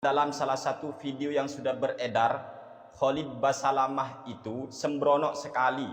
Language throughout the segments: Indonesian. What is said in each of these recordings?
Dalam salah satu video yang sudah beredar, Khalid Basalamah itu sembrono sekali.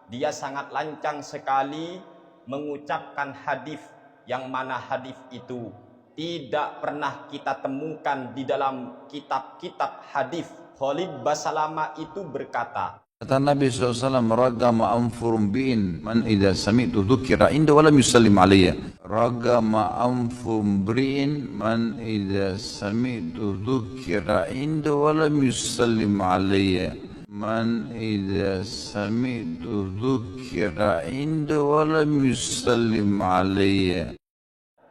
Dia sangat lancang sekali mengucapkan hadis yang mana hadis itu tidak pernah kita temukan di dalam kitab-kitab hadis. Khalid Basalamah itu berkata, kata Nabi SAW, ragama anfurun bi'in man idha sami'tu dhukira inda walam yusallim alaiya. Ragama anfurun bi'in man idha sami'tu dhukira inda walam yusallim alaiya. Man idha sami'tu dhukira inda walam yusallim alaiya.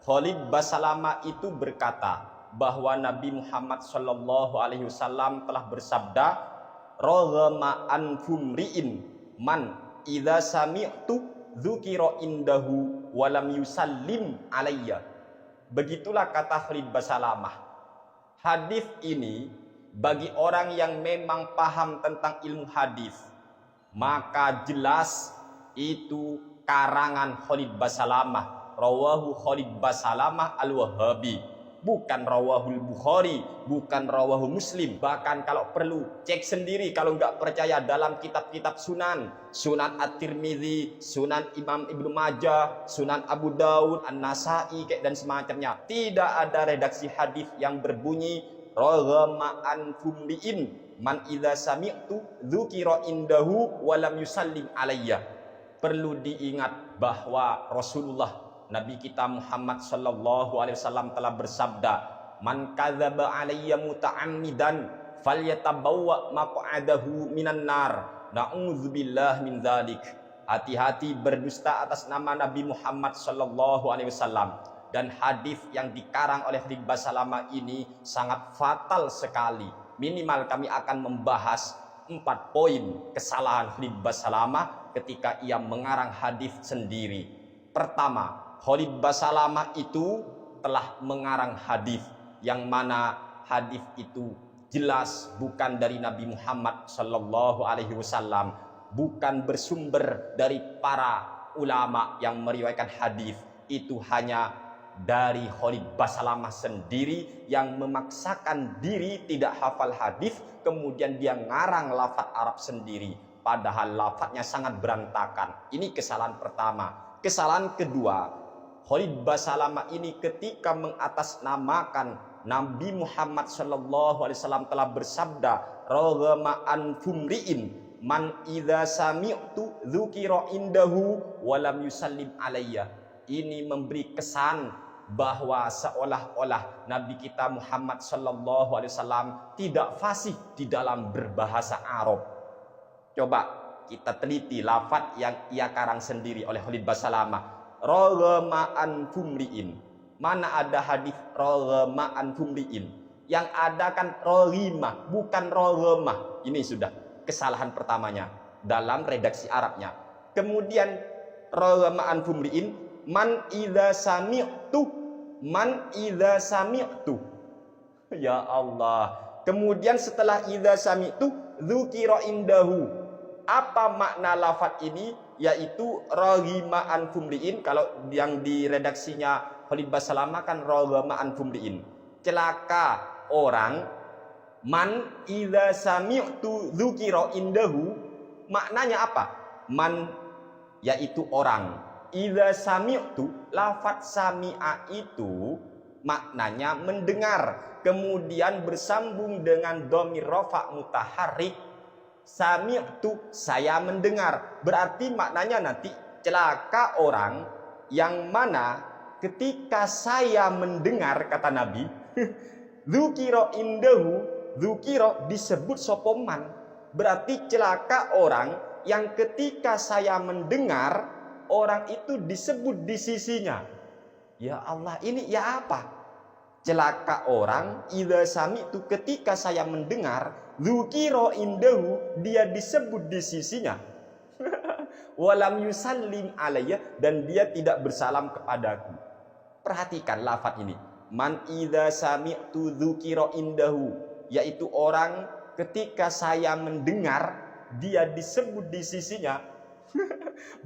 Khalid Basalamah itu berkata bahwa Nabi Muhammad SAW telah bersabda, Ragama anfum ri'in man idza sami'tu dzukira indahu walam yusallim alayya. Begitulah kata Khalid Basalamah. Hadis ini bagi orang yang memang paham tentang ilmu hadis, maka jelas itu karangan Khalid Basalamah. Rawahu Khalid Basalamah al-Wahhabi, bukan rawahul Bukhari, bukan rawahu Muslim. Bahkan kalau perlu cek sendiri, kalau nggak percaya dalam kitab-kitab Sunan, Sunan At-Tirmidzi, Sunan Imam Ibnu Majah, Sunan Abu Daud, An-Nasai dan semacamnya. Tidak ada redaksi hadis yang berbunyi raghama anfum li'in man idza sami'tu dzukira indahu walam yusallim alayya. Perlu diingat bahwa Rasulullah Nabi kita Muhammad sallallahu alaihi wasallam telah bersabda, man kadzaba alayya muta'ammidan falyatabawwa maq'adahu minan nar. Na'udzubillah min dzalik. Hati-hati berdusta atas nama Nabi Muhammad sallallahu alaihi wasallam. Dan hadis yang dikarang oleh Khalid Basalamah ini sangat fatal sekali. Minimal kami akan membahas 4 poin kesalahan Khalid Basalamah ketika ia mengarang hadis sendiri. Pertama, Khalid Basalamah itu telah mengarang hadis yang mana hadis itu jelas bukan dari Nabi Muhammad sallallahu alaihi wasallam, bukan bersumber dari para ulama yang meriwayatkan hadis. Itu hanya dari Khalid Basalamah sendiri yang memaksakan diri tidak hafal hadis, kemudian dia ngarang lafaz Arab sendiri, padahal lafaznya sangat berantakan. Ini kesalahan pertama. Kesalahan kedua, Khalid Basalamah ini ketika mengatasnamakan Nabi Muhammad sallallahu alaihi wasallam telah bersabda, raghama anfum ri'in man idza sami'tu dzukira indahu walam yusallim alayya. Ini memberi kesan bahwa seolah-olah Nabi kita Muhammad sallallahu alaihi wasallam tidak fasih di dalam berbahasa Arab. Coba kita teliti lafaz yang ia karang sendiri oleh Khalid Basalamah. Raghama anfum ri'in. Mana ada hadis raghama anfum ri'in? Yang ada kan raghimah, bukan raghamah. Ini sudah kesalahan pertamanya dalam redaksi Arabnya. Kemudian raghama anfum ri'in man idza sami'tu, man idza sami'tu. Ya Allah. Kemudian setelah idza sami'tu dzukira indahu. Apa makna lafaz ini? Yaitu raghima anfum ri'in. Kalau yang di redaksinya Khalid Basalamah kan raghama anfum ri'in, celaka orang. Man idza sami'tu dzukira indahu, maknanya apa? Man yaitu orang. Idza sami'tu, lafaz sami'a itu maknanya mendengar, kemudian bersambung dengan dhamir rafa mutaharrik. Sami'tu, saya mendengar. Berarti maknanya nanti celaka orang yang mana ketika saya mendengar, kata Nabi, dzukira indahu, dzukira disebut sopoman. Berarti celaka orang yang ketika saya mendengar, orang itu disebut di sisinya. Ya Allah, ini ya apa? Celaka orang idza sami'tu, ketika saya mendengar, dzukira indahu, dia disebut di sisinya. Walam yusallim alayya, dan dia tidak bersalam kepadaku. Perhatikan lafaz ini. Man idza sami'tu dzukira indahu, yaitu orang ketika saya mendengar, dia disebut di sisinya.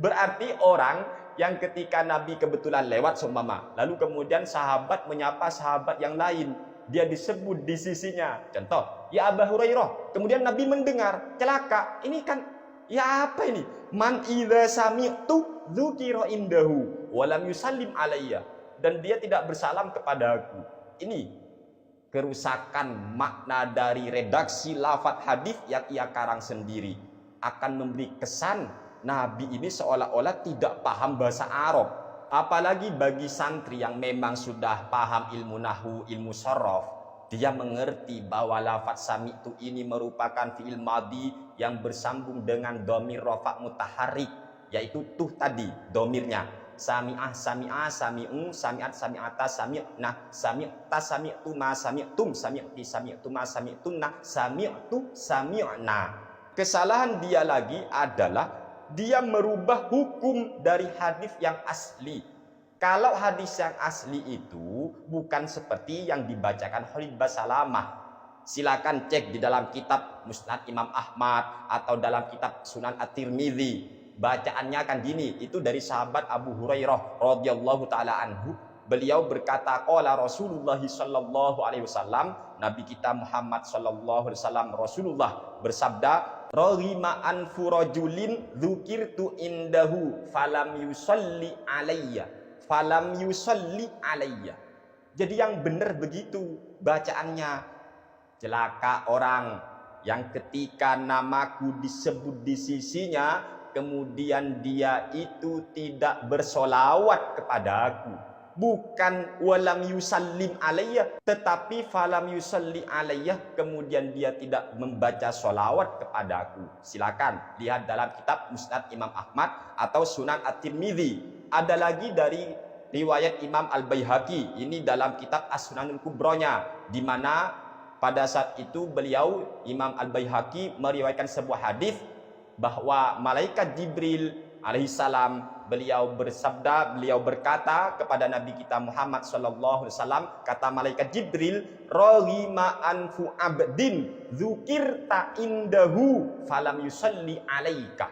Berarti orang yang ketika Nabi kebetulan lewat seumpama, lalu kemudian sahabat menyapa sahabat yang lain, dia disebut di sisinya. Contoh, ya Abu Hurairah. Kemudian Nabi mendengar, celaka. Ini kan, ya apa ini? Man idza sami'tu dzukira indahu wa lam yusallim alayya. Dan dia tidak bersalam kepada aku. Ini kerusakan makna dari redaksi lafaz hadis yang ia karang sendiri. Akan memberi kesan Nabi ini seolah-olah tidak paham bahasa Arab. Apalagi bagi santri yang memang sudah paham ilmu nahwu, ilmu sorof, dia mengerti bahwa lafaz sami'tu ini merupakan fi'il madhi yang bersambung dengan dhamir rafa' mutaharrik, yaitu tuh tadi domirnya. Sami'ah, sami'ah, sami'u, sami'at, sami'ata, sami'na, sami'ta, sami'tuma, sami'tum, sami'ti, sami'tuma, sami'tunna, sami'tu, sami'na. Kesalahan dia lagi adalah dia merubah hukum dari hadis yang asli. Kalau hadis yang asli itu bukan seperti yang dibacakan Khalid Basalamah. Silakan cek di dalam kitab Musnad Imam Ahmad atau dalam kitab Sunan At-Tirmidzi. Bacaannya kan gini, itu dari sahabat Abu Hurairah radhiyallahu taala anhu. Beliau berkata, qala Rasulullah sallallahu alaihi wasallam, Nabi kita Muhammad sallallahu alaihi wasallam, Rasulullah bersabda, raghima anfu rajulin dzukirtu indahu falam yusalli alayya. Falam yusalli alayya. Jadi yang benar begitu bacaannya. Celaka orang yang ketika namaku disebut di sisinya, kemudian dia itu tidak bersolawat kepada aku. Bukan walam yusallim alayya, tetapi falam yusalli alayya, kemudian dia tidak membaca solawat kepada aku. Silakan lihat dalam kitab Musnad Imam Ahmad atau Sunan At-Tirmidzi. Ada lagi dari riwayat Imam Al-Baihaqi, ini dalam kitab As-Sunanul Kubronya, di mana pada saat itu beliau Imam Al-Baihaqi meriwayatkan sebuah hadis bahwa malaikat Jibril alaihissalam beliau bersabda, beliau berkata kepada Nabi kita Muhammad sallallahu alaihi wasallam, kata malaikat Jibril, raghima anfu abdin dzukirta indahu falam yusalli alaika.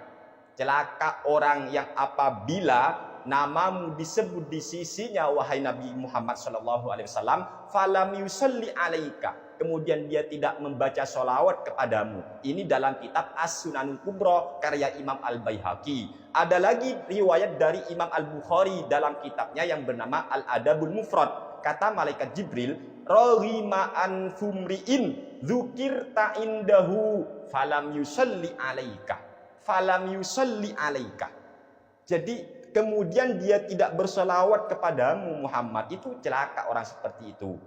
Celaka orang yang apabila namamu disebut di sisinya wahai Nabi Muhammad sallallahu alaihi wasallam, falam yusalli alaika, kemudian dia tidak membaca sholawat kepadamu. Ini dalam kitab As-Sunanul Kubra karya Imam Al-Baihaqi. Ada lagi riwayat dari Imam Al-Bukhari dalam kitabnya yang bernama Al-Adabul Mufrad. Kata malaikat Jibril, raghima anfumri'in dzukirta indahu falam yusalli alaika. Falam yusalli alaika. Jadi kemudian dia tidak bersolawat kepadamu Muhammad. Itu celaka orang seperti itu.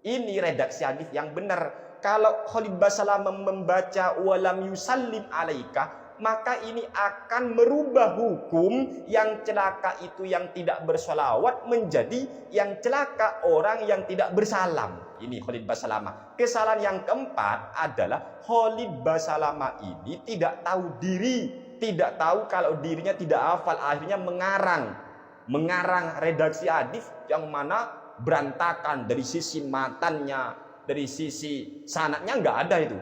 Ini redaksi hadis yang benar. Kalau Khalid Basalamah membaca walam yusallim alaika, maka ini akan merubah hukum yang celaka itu yang tidak bersolawat menjadi yang celaka orang yang tidak bersalam. Ini Khalid Basalamah. Kesalahan yang keempat adalah Khalid Basalamah ini tidak tahu diri, tidak tahu kalau dirinya tidak hafal, akhirnya mengarang redaksi hadis yang mana berantakan dari sisi matannya, dari sisi sanadnya nggak ada itu.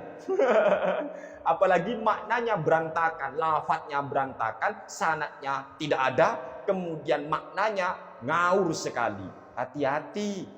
Apalagi maknanya berantakan, lafadznya berantakan, sanadnya tidak ada, kemudian maknanya ngawur sekali. Hati-hati,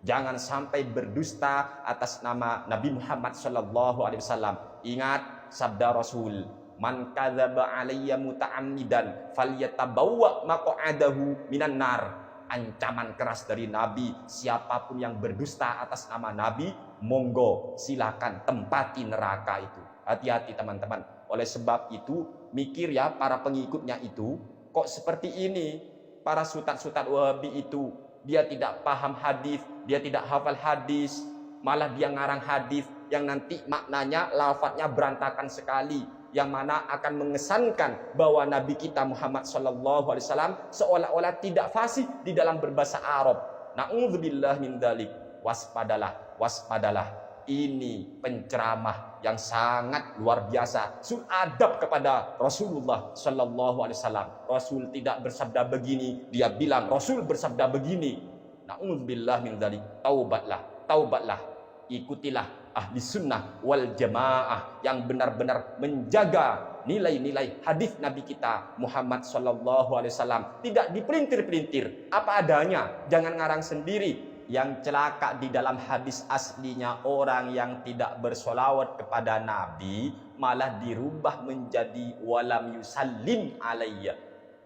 jangan sampai berdusta atas nama Nabi Muhammad SAW. Ingat sabda Rasul, man kadzaba alayya muta'ammidan falyatabawwa maq'adahu minan nar. Ancaman keras dari Nabi, siapapun yang berdusta atas nama Nabi, monggo silakan tempati neraka itu. Hati-hati teman-teman. Oleh sebab itu mikir ya para pengikutnya itu, kok seperti ini para sutat-sutat Wahabi itu, dia tidak paham hadis, dia tidak hafal hadis, malah dia ngarang hadis yang nanti maknanya lafadznya berantakan sekali, yang mana akan mengesankan bahwa Nabi kita Muhammad SAW seolah-olah tidak fasih di dalam berbahasa Arab. Na'udzubillah min dzalik. Waspadalah, waspadalah. Ini penceramah yang sangat luar biasa. Adab kepada Rasulullah SAW. Rasul tidak bersabda begini, dia bilang Rasul bersabda begini. Na'udzubillah min dzalik. Taubatlah, taubatlah. Ikutilah ahli sunnah wal jamaah yang benar-benar menjaga nilai-nilai hadis Nabi kita Muhammad SAW. Tidak dipelintir-pelintir, apa adanya, jangan ngarang sendiri. Yang celaka di dalam hadis aslinya orang yang tidak bersolawat kepada Nabi malah dirubah menjadi walam yusallim alayya.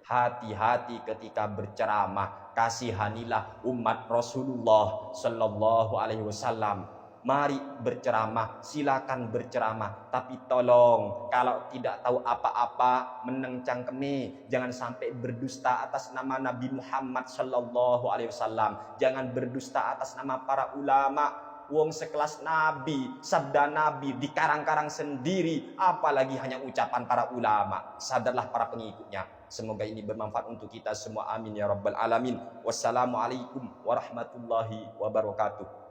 Hati-hati ketika berceramah, kasihanilah umat Rasulullah sallallahu alaihi wasallam. Mari berceramah, silakan berceramah, tapi tolong kalau tidak tahu apa-apa meneng cangkeme, jangan sampai berdusta atas nama Nabi Muhammad sallallahu alaihi wasallam, jangan berdusta atas nama para ulama. Wong sekelas Nabi, sabda Nabi dikarang-karang sendiri, apalagi hanya ucapan para ulama. Sadarlah para pengikutnya. Semoga ini bermanfaat untuk kita semua. Amin ya rabbal alamin. Wassalamualaikum warahmatullahi wabarakatuh.